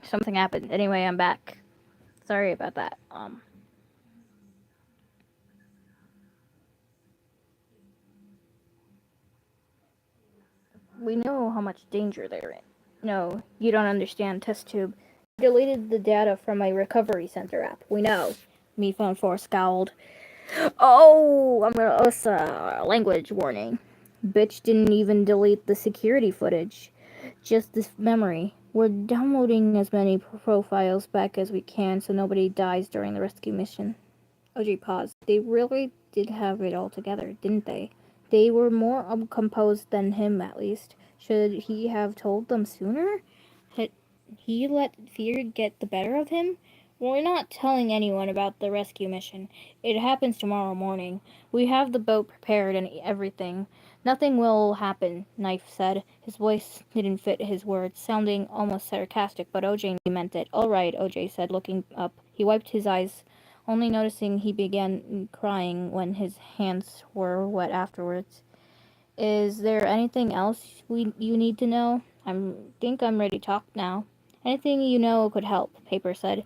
something happened. Anyway, I'm back. Sorry about that. We know how much danger they're in. No, you don't understand, test tube. I deleted the data from my recovery center app. We know. Me phone 4 scowled. Oh, I'm gonna language warning. Bitch didn't even delete the security footage. Just this memory. We're downloading as many profiles back as we can so nobody dies during the rescue mission. OG paused. They really did have it all together, didn't they? They were more composed than him, at least. Should he have told them sooner? Had he let fear get the better of him? We're not telling anyone about the rescue mission. It happens tomorrow morning. We have the boat prepared and everything. Nothing will happen, Knife said. His voice didn't fit his words, sounding almost sarcastic, but OJ meant it. All right, OJ said, looking up. He wiped his eyes, only noticing he began crying when his hands were wet afterwards. Is there anything else you need to know? Think I'm ready to talk now. Anything you know could help, Paper said.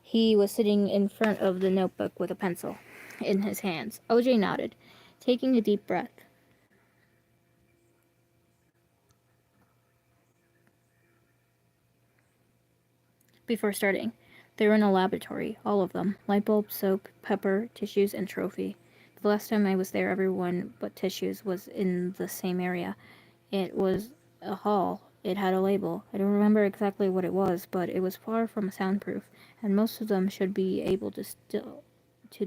He was sitting in front of the notebook with a pencil in his hands. OJ nodded, taking a deep breath. Before starting, they were in a laboratory, all of them. Light bulb, soap, pepper, tissues, and trophy. The last time I was there, everyone but tissues was in the same area. It was a hall. It had a label. I don't remember exactly what it was, but it was far from soundproof, and most of them should be able to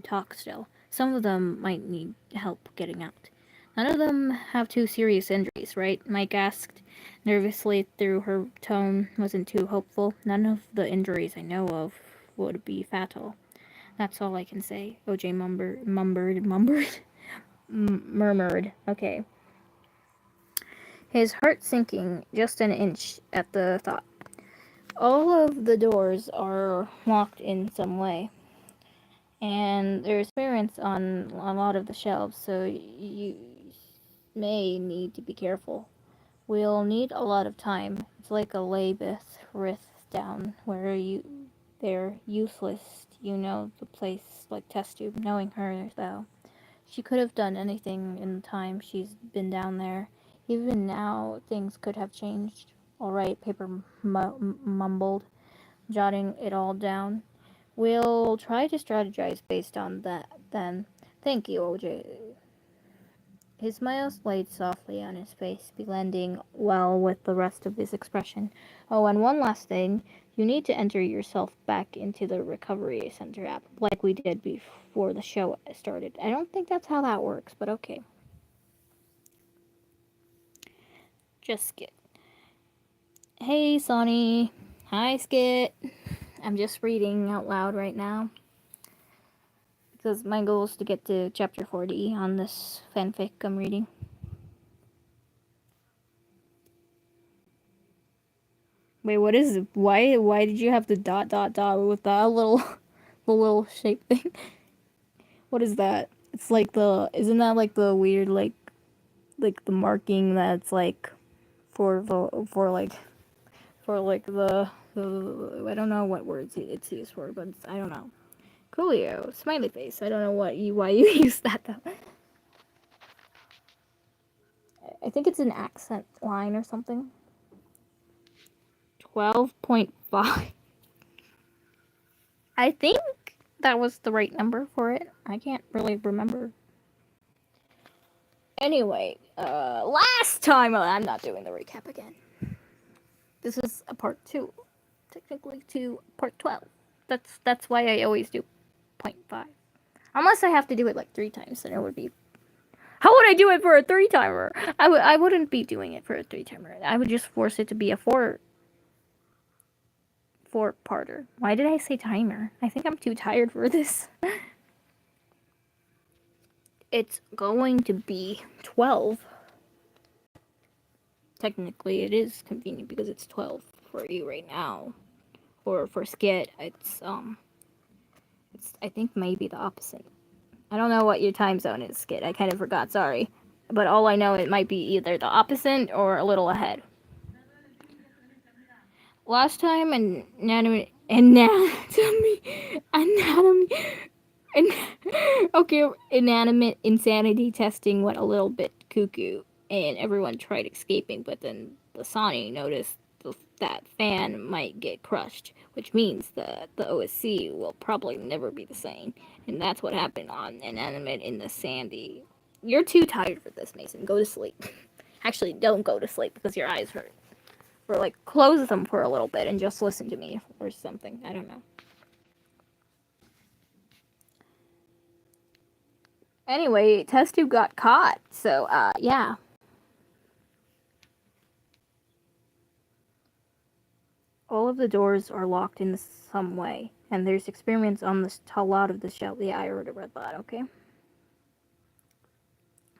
talk still. Some of them might need help getting out. None of them have too serious injuries, right? Mike asked nervously, through her tone wasn't too hopeful. None of the injuries I know of would be fatal. That's all I can say. OJ murmured. Okay. His heart sinking just an inch at the thought. All of the doors are locked in some way, and there's clearance on a lot of the shelves, so you may need to be careful. We'll need a lot of time. It's like a Labeth Rith down where they're useless. You know the place like test tube. Knowing her though, she could have done anything in the time she's been down there. Even now, things could have changed. All right, Paper mumbled, jotting it all down. We'll try to strategize based on that then. Thank you, OJ. His smile played softly on his face, blending well with the rest of his expression. Oh, and one last thing. You need to enter yourself back into the Recovery Center app, like we did before the show started. I don't think that's how that works, but okay. Just Skit. Hey, Sonny. Hi, Skit. I'm just reading out loud right now, because my goal is to get to chapter 40 on this fanfic I'm reading. Wait, what is it? Why did you have the dot with that little the little shape thing? What is that? It's like isn't that like the weird like the marking that's like for the I don't know what words it's used for, but I don't know. Coolio, smiley face. I don't know why you use that though. I think it's an accent line or something. 12.5. I think that was the right number for it. I can't really remember. Anyway, last time I'm not doing the recap again. This is a part 2, technically to part 12. That's why I always do 0.5. Unless I have to do it like 3 times, then it would be. How would I do it for a 3-timer? I wouldn't be doing it for a 3-timer. I would just force it to be a 4-parter. Why did I say timer? I think I'm too tired for this. It's going to be 12. Technically, it is convenient because it's 12 for you right now. Or for Skit, it's I think maybe the opposite. I don't know what your time zone is, Skit. I kind of forgot, sorry. But all I know, it might be either the opposite or a little ahead. last time anatomy, and okay, inanimate insanity testing went a little bit cuckoo, and everyone tried escaping, but then the Sani noticed that fan might get crushed, which means that the OSC will probably never be the same, and that's what happened on inanimate in the Sandy. You're too tired for this, Mason. Go to sleep. Actually, don't go to sleep because your eyes hurt. Or like close them for a little bit and just listen to me or something. I don't know. Anyway, test tube got caught. So, yeah. All of the doors are locked in some way, and there's experiments on a lot of the shelf. Yeah, I already read that, okay.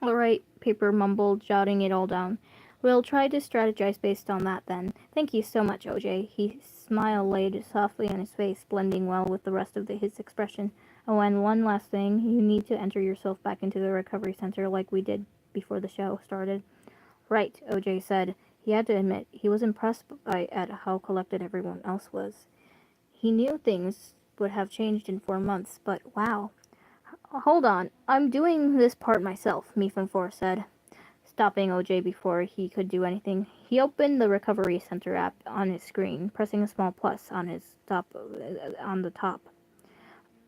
Alright, Paper mumbled, jotting it all down. We'll try to strategize based on that then. Thank you so much, OJ. His smile laid softly on his face, blending well with the rest of his expression. Oh, and one last thing. You need to enter yourself back into the recovery center like we did before the show started. Right, OJ said. He had to admit, he was impressed at how collected everyone else was. He knew things would have changed in 4 months, but wow. Hold on, I'm doing this part myself, Mi-Fan-4 said, stopping OJ before he could do anything. He opened the Recovery Center app on his screen, pressing a small plus on the top.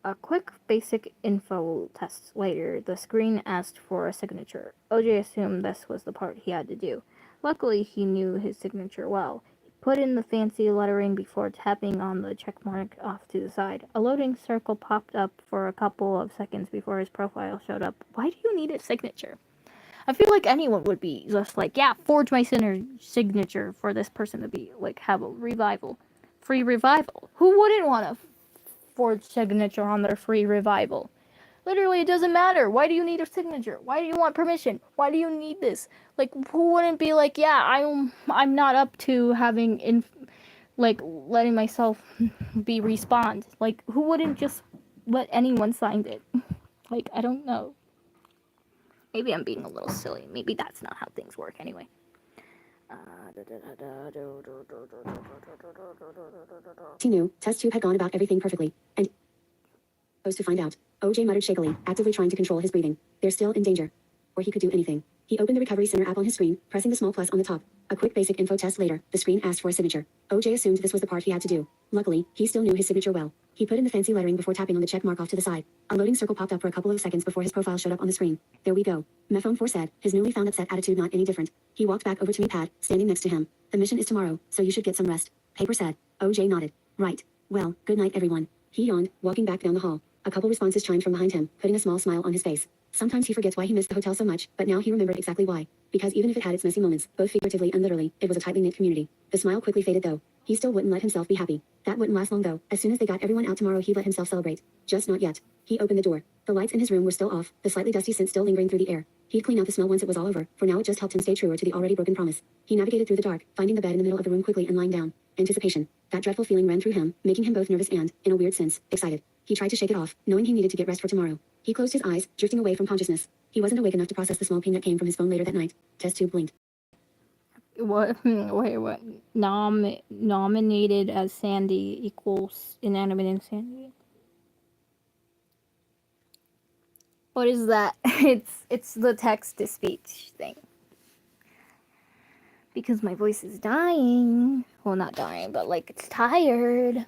A quick basic info test later, the screen asked for a signature. OJ assumed this was the part he had to do. Luckily, he knew his signature well. He put in the fancy lettering before tapping on the check mark off to the side. A loading circle popped up for a couple of seconds before his profile showed up. Why do you need a signature? I feel like anyone would be just like, yeah, forge my signature for this person to be, like, have a revival. Free revival. Who wouldn't want a forge signature on their free revival? Literally, it doesn't matter. Why do you need a signature? Why do you want permission? Why do you need this? Like, who wouldn't be like, yeah, I'm not up to having letting myself be respawned. Like, who wouldn't just let anyone sign it? Like, I don't know. Maybe I'm being a little silly. Maybe that's not how things work anyway. She knew test tube had gone about everything perfectly, and supposed to find out. OJ muttered shakily, actively trying to control his breathing. They're still in danger. Or he could do anything. He opened the Recovery Center app on his screen, pressing the small plus on the top. A quick basic info test later, the screen asked for a signature. OJ assumed this was the part he had to do. Luckily, he still knew his signature well. He put in the fancy lettering before tapping on the check mark off to the side. A loading circle popped up for a couple of seconds before his profile showed up on the screen. There we go. Mi-Fan-4 said, his newly found upset attitude not any different. He walked back over to Mi-Pad, standing next to him. The mission is tomorrow, so you should get some rest. Paper said. OJ nodded. Right. Well, good night everyone. He yawned, walking back down the hall. A couple responses chimed from behind him, putting a small smile on his face. Sometimes he forgets why he missed the hotel so much, but now he remembered exactly why. Because even if it had its messy moments, both figuratively and literally, it was a tightly knit community. The smile quickly faded though. He still wouldn't let himself be happy. That wouldn't last long though. As soon as they got everyone out tomorrow, he'd let himself celebrate. Just not yet. He opened the door. The lights in his room were still off, the slightly dusty scent still lingering through the air. He'd clean out the smell once it was all over, for now it just helped him stay truer to the already broken promise. He navigated through the dark, finding the bed in the middle of the room quickly and lying down. Anticipation. That dreadful feeling ran through him, making him both nervous and, in a weird sense, excited. He tried to shake it off, knowing he needed to get rest for tomorrow. He closed his eyes, drifting away from consciousness. He wasn't awake enough to process the small ping that came from his phone later that night. Test tube blinked. What? Wait, what? Nominated as Sandy equals inanimate insanity. What is that? It's the text to speech thing. Because my voice is dying. Well, not dying, but like it's tired.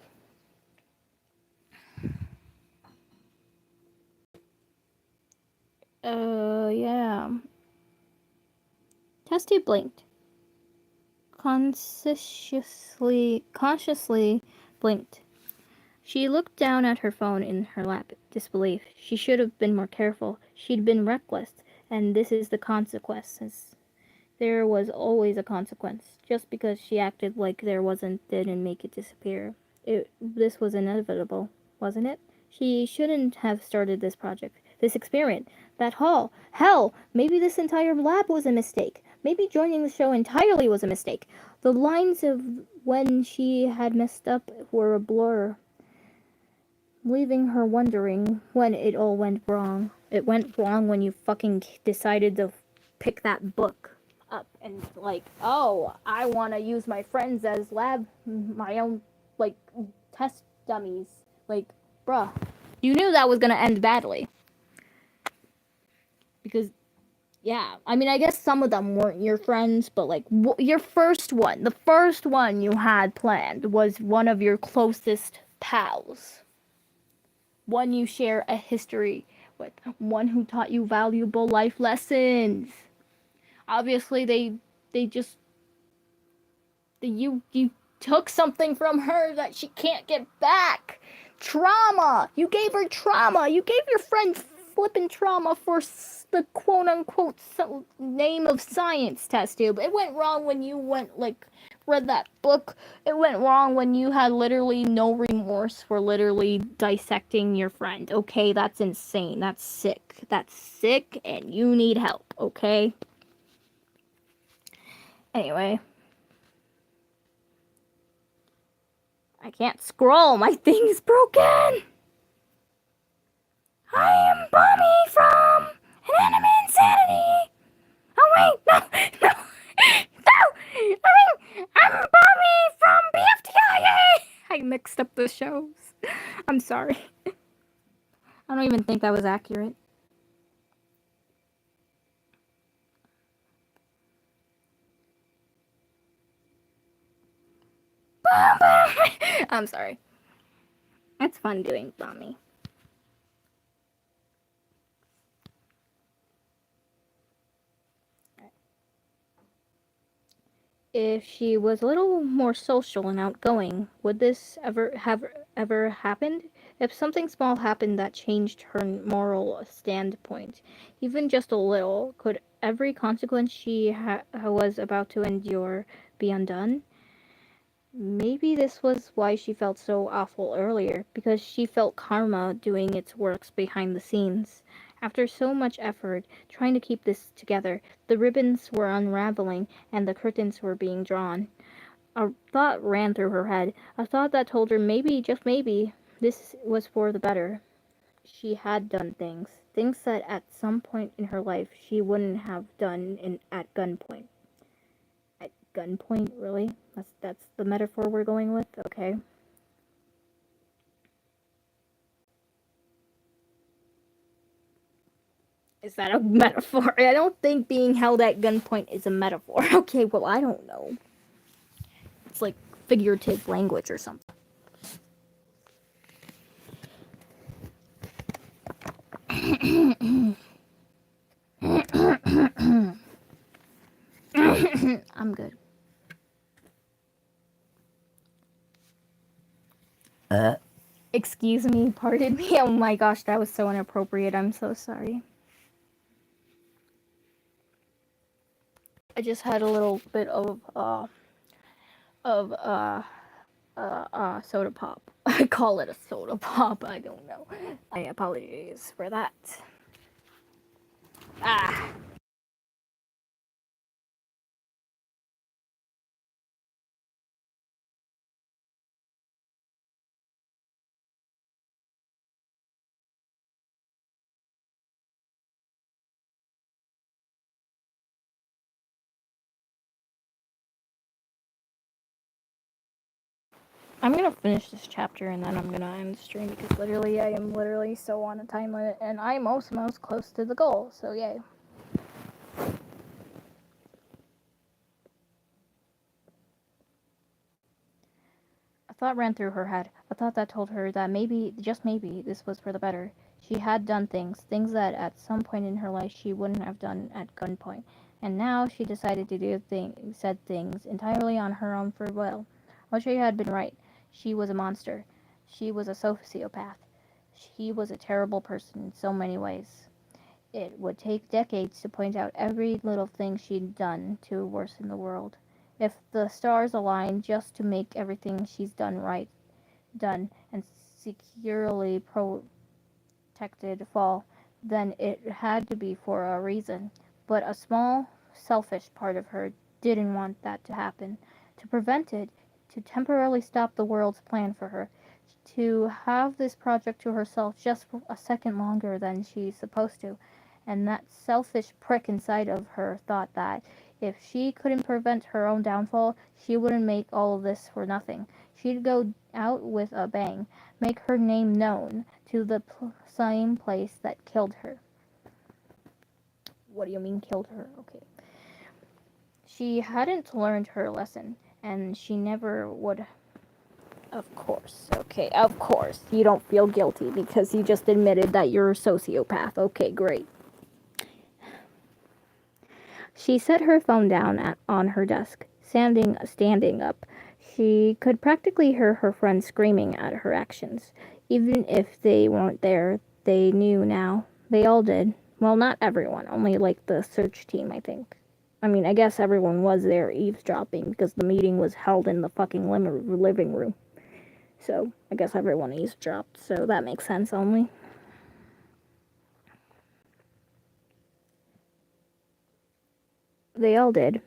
Yeah. Test tube blinked. Consciously blinked. She looked down at her phone in her lap, disbelief. She should have been more careful. She'd been reckless, and this is the consequences. There was always a consequence. Just because she acted like there wasn't didn't make it disappear. This was inevitable, wasn't it? She shouldn't have started this project, this experiment, that hall. Hell, maybe this entire lab was a mistake. Maybe joining the show entirely was a mistake. The lines of when she had messed up were a blur, leaving her wondering when it all went wrong. It went wrong when you fucking decided to pick that book. up and like, oh, I want to use my friends as my own like test dummies. Like, bruh, you knew that was gonna end badly. Because, yeah, I mean, I guess some of them weren't your friends, but like your the first one you had planned was one of your closest pals. One you share a history with, one who taught you valuable life lessons. Obviously, you took something from her that she can't get back. Trauma. You gave her trauma. You gave your friend flippin' trauma for the quote unquote name of science test tube. It went wrong when you read that book. It went wrong when you had literally no remorse for literally dissecting your friend. Okay, that's insane. That's sick. That's sick, and you need help, okay? Anyway. I can't scroll. My thing's broken. I am Bummy from Anime Insanity. Oh wait, no. I'm Bummy from BFTIA. I mixed up the shows. I'm sorry. I don't even think that was accurate. I'm sorry. It's fun doing Bummy. If she was a little more social and outgoing, would this ever happened? If something small happened that changed her moral standpoint, even just a little, could every consequence she was about to endure be undone? Maybe this was why she felt so awful earlier, because she felt karma doing its works behind the scenes. After so much effort trying to keep this together, the ribbons were unraveling and the curtains were being drawn. A thought ran through her head, a thought that told her maybe, just maybe, this was for the better. She had done things that at some point in her life she wouldn't have done at gunpoint. At gunpoint, really? That's the metaphor we're going with? Okay. Is that a metaphor? I don't think being held at gunpoint is a metaphor. Okay, well, I don't know. It's like figurative language or something. I'm good. Excuse me, pardon me. Oh my gosh, that was so inappropriate. I'm so sorry. I just had a little bit of soda pop. I call it a soda pop. I don't know. I apologize for that. Ah. I'm gonna finish this chapter and then I'm gonna end the stream because literally I am literally so on a time limit and I'm most close to the goal, so yay. A thought ran through her head, a thought that told her that maybe, just maybe, this was for the better. She had done things that at some point in her life she wouldn't have done at gunpoint, and now she decided to said things entirely on her own free will. Oshie had been right. She was a monster. She was a sociopath. She was a terrible person in so many ways. It would take decades to point out every little thing she'd done to worsen the world. If the stars aligned just to make everything she's done and securely protected fall, then it had to be for a reason. But a small, selfish part of her didn't want that to happen. To prevent it, to temporarily stop the world's plan for her, to have this project to herself just a second longer than she's supposed to. And that selfish prick inside of her thought that If she couldn't prevent her own downfall, she wouldn't make all of this for nothing. She'd go out with a bang, make her name known to the same place that killed her. What do you mean killed her? Okay. She hadn't learned her lesson, and she never would. Of course. Okay, of course. You don't feel guilty because you just admitted that you're a sociopath. Okay, great. She set her phone down on her desk, standing up. She could practically hear her friends screaming at her actions. Even if they weren't there, they knew now. They all did. Well, not everyone, only like the search team, I think. I mean, I guess everyone was there eavesdropping because the meeting was held in the fucking living room. So, I guess everyone eavesdropped, so that makes sense only. They all did.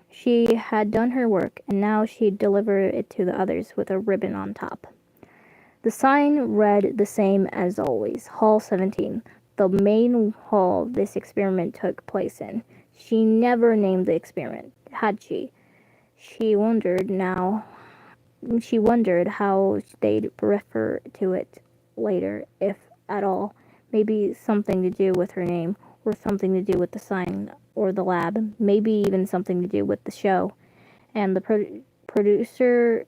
She had done her work, and now she'd deliver it to the others with a ribbon on top. The sign read the same as always, Hall 17, the main hall this experiment took place in. She never named the experiment, had she? She wondered how they'd refer to it later, if at all. Maybe something to do with her name, or something to do with the sign, or the lab, maybe even something to do with the show. And the producer,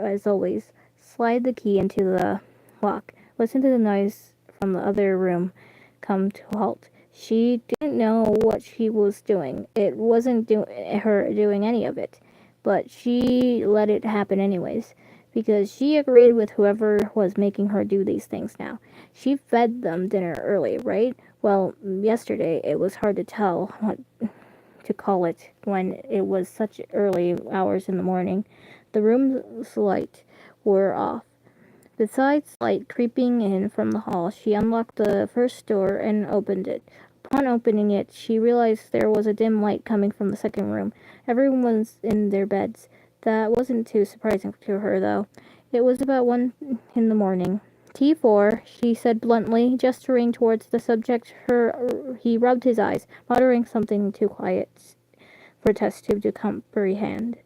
as always, slide the key into the lock. Listen to the noise from the other room come to halt. She didn't know what she was doing. It wasn't her doing any of it, but she let it happen anyways, because she agreed with whoever was making her do these things now. She fed them dinner early, right? Well, yesterday it was hard to tell what to call it when it was such early hours in the morning. The room's lights were off. Besides light creeping in from the hall, she unlocked the first door and opened it. Upon opening it, she realized there was a dim light coming from the second room. Everyone was in their beds. That wasn't too surprising to her, though. It was about 1 in the morning. T4, she said bluntly, gesturing towards the subject. He rubbed his eyes, muttering something too quiet for Test Tube to comprehend.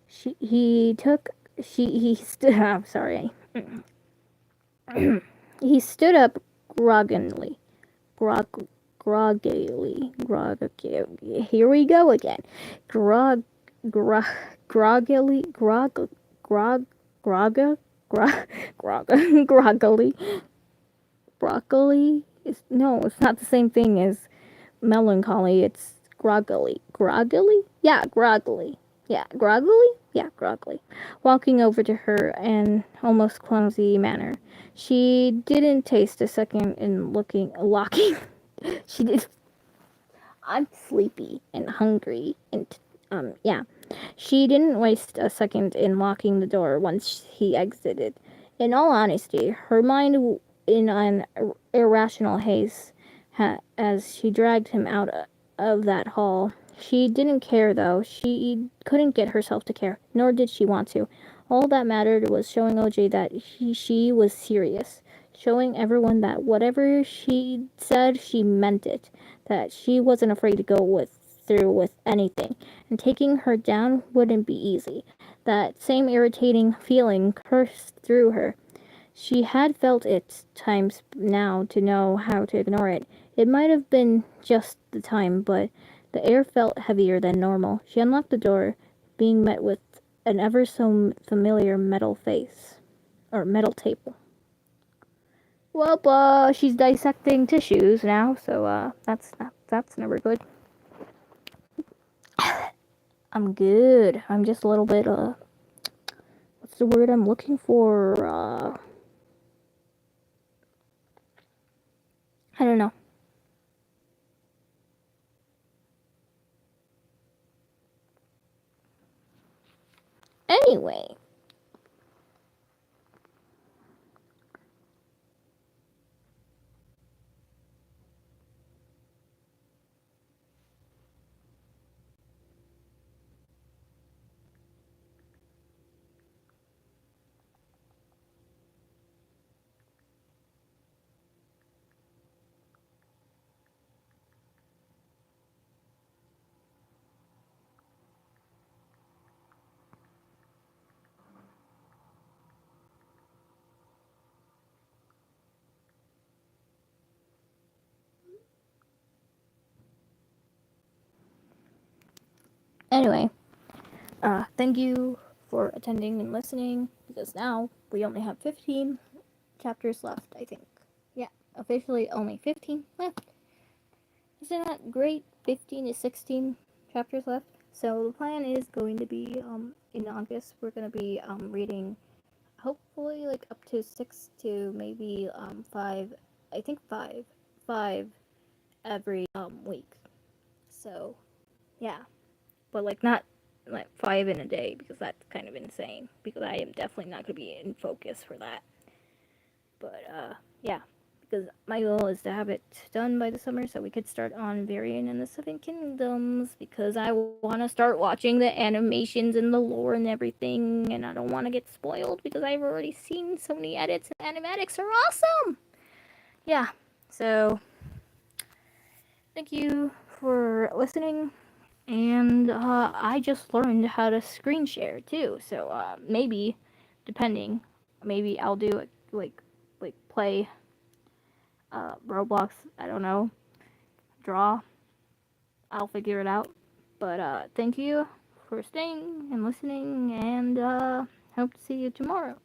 He stood. I'm sorry. He stood up groggily. Here we go again. Groggily. Broccoli is no, it's not the same thing as melancholy. It's groggily. Groggily? Yeah, groggily. Yeah, groggily? Yeah, groggily. Walking over to her in almost clumsy manner. She didn't taste a second in locking. She did. I'm sleepy and hungry and yeah. She didn't waste a second in locking the door once he exited. In all honesty, her mind in an irrational haste as she dragged him out of that hall. She didn't care, though. She couldn't get herself to care, nor did she want to. All that mattered was showing OJ that she was serious, showing everyone that whatever she said, she meant it, that she wasn't afraid to go through with anything, and taking her down wouldn't be easy. That same irritating feeling coursed through her. She had felt it times now to know how to ignore it. It might have been just the time, but the air felt heavier than normal. She unlocked the door, being met with an ever so familiar metal table. Well, she's dissecting tissues now, so that's never good. I'm good. I'm just a little bit what's the word I'm looking for? I don't know. Anyway. Anyway, thank you for attending and listening, because now we only have 15 chapters left, I think. Yeah, officially only 15 left. Isn't that great? 15 to 16 chapters left. So the plan is going to be in August we're going to be reading hopefully like up to 6 to maybe 5, I think 5 every week. So, yeah. But like not like 5 in a day, because that's kind of insane, because I am definitely not going to be in focus for that. But yeah, because my goal is to have it done by the summer so we could start on Varian and the Seven Kingdoms, because I want to start watching the animations and the lore and everything, and I don't want to get spoiled because I've already seen so many edits, and animatics are awesome. Yeah, so thank you for listening. And I just learned how to screen share too. So maybe, depending, maybe I'll do it like play Roblox. I don't know, draw. I'll figure it out. But thank you for staying and listening, and hope to see you tomorrow.